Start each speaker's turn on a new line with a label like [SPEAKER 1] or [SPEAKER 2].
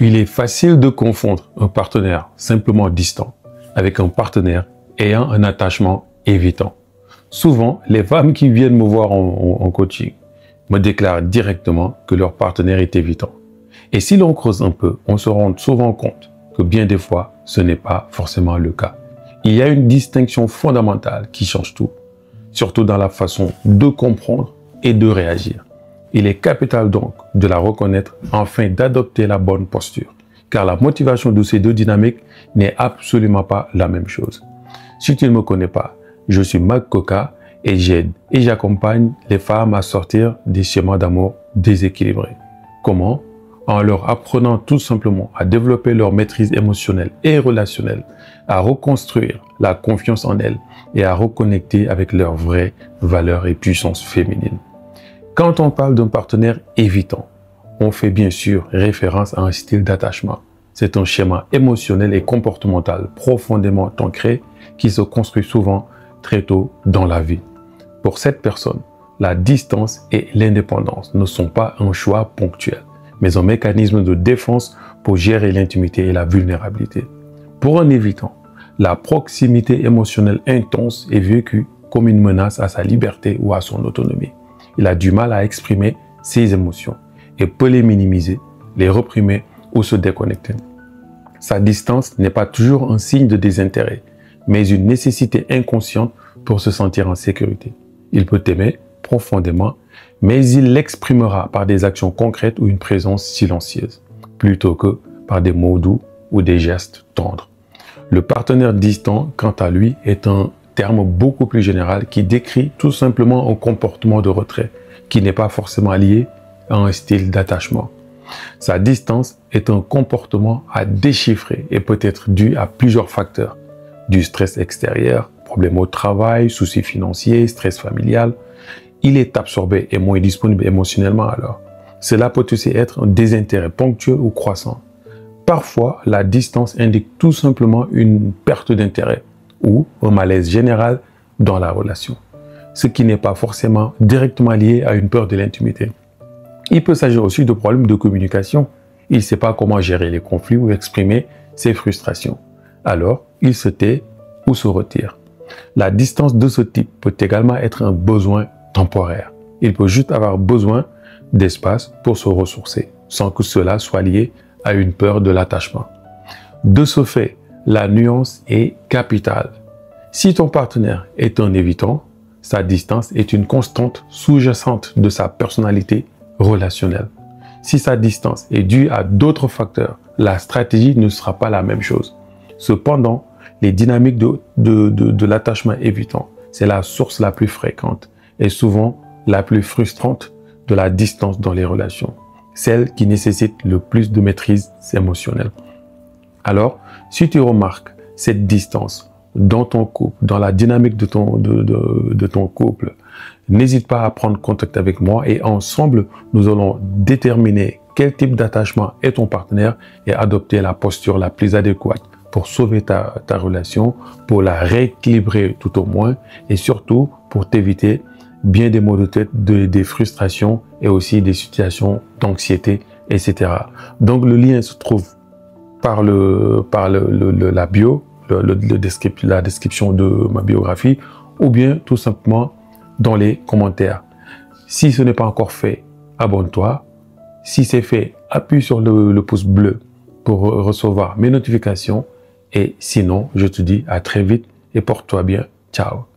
[SPEAKER 1] Il est facile de confondre un partenaire simplement distant avec un partenaire ayant un attachement évitant. Souvent, les femmes qui viennent me voir en coaching me déclarent directement que leur partenaire est évitant. Et si l'on creuse un peu, on se rend souvent compte que bien des fois, ce n'est pas forcément le cas. Il y a une distinction fondamentale qui change tout, surtout dans la façon de comprendre et de réagir. Il est capital donc de la reconnaître afin d'adopter la bonne posture, car la motivation de ces deux dynamiques n'est absolument pas la même chose. Si tu ne me connais pas, je suis Mac Coca et j'aide et j'accompagne les femmes à sortir des schémas d'amour déséquilibrés. Comment? En leur apprenant tout simplement à développer leur maîtrise émotionnelle et relationnelle, à reconstruire la confiance en elles et à reconnecter avec leurs vraies valeurs et puissances féminines. Quand on parle d'un partenaire évitant, on fait bien sûr référence à un style d'attachement. C'est un schéma émotionnel et comportemental profondément ancré qui se construit souvent très tôt dans la vie. Pour cette personne, la distance et l'indépendance ne sont pas un choix ponctuel, mais un mécanisme de défense pour gérer l'intimité et la vulnérabilité. Pour un évitant, la proximité émotionnelle intense est vécue comme une menace à sa liberté ou à son autonomie. Il a du mal à exprimer ses émotions et peut les minimiser, les reprimer ou se déconnecter. Sa distance n'est pas toujours un signe de désintérêt, mais une nécessité inconsciente pour se sentir en sécurité. Il peut aimer profondément, mais il l'exprimera par des actions concrètes ou une présence silencieuse, plutôt que par des mots doux ou des gestes tendres. Le partenaire distant, quant à lui, est un terme beaucoup plus général qui décrit tout simplement un comportement de retrait qui n'est pas forcément lié à un style d'attachement. Sa distance est un comportement à déchiffrer et peut être dû à plusieurs facteurs. Du stress extérieur, problèmes au travail, soucis financiers, stress familial. Il est absorbé et moins disponible émotionnellement alors. Cela peut aussi être un désintérêt ponctuel ou croissant. Parfois, la distance indique tout simplement une perte d'intérêt ou un malaise général dans la relation, ce qui n'est pas forcément directement lié à une peur de l'intimité. Il peut s'agir aussi de problèmes de communication. Il ne sait pas comment gérer les conflits ou exprimer ses frustrations. Alors, il se tait ou se retire. La distance de ce type peut également être un besoin temporaire. Il peut juste avoir besoin d'espace pour se ressourcer, sans que cela soit lié à une peur de l'attachement. De ce fait, la nuance est capitale. Si ton partenaire est un évitant, sa distance est une constante sous-jacente de sa personnalité relationnelle. Si sa distance est due à d'autres facteurs, la stratégie ne sera pas la même chose. Cependant, les dynamiques de l'attachement évitant, c'est la source la plus fréquente et souvent la plus frustrante de la distance dans les relations, celle qui nécessite le plus de maîtrise émotionnelle. Alors, si tu remarques cette distance dans ton couple, dans la dynamique de ton couple, n'hésite pas à prendre contact avec moi et ensemble, nous allons déterminer quel type d'attachement est ton partenaire et adopter la posture la plus adéquate pour sauver ta relation, pour la rééquilibrer tout au moins et surtout pour t'éviter bien des maux de tête, des frustrations et aussi des situations d'anxiété, etc. Donc le lien se trouve par la bio, la description de ma biographie ou bien tout simplement dans les commentaires. Si ce n'est pas encore fait, abonne-toi. Si c'est fait, appuie sur le pouce bleu pour recevoir mes notifications. Et sinon, je te dis à très vite et porte-toi bien. Ciao.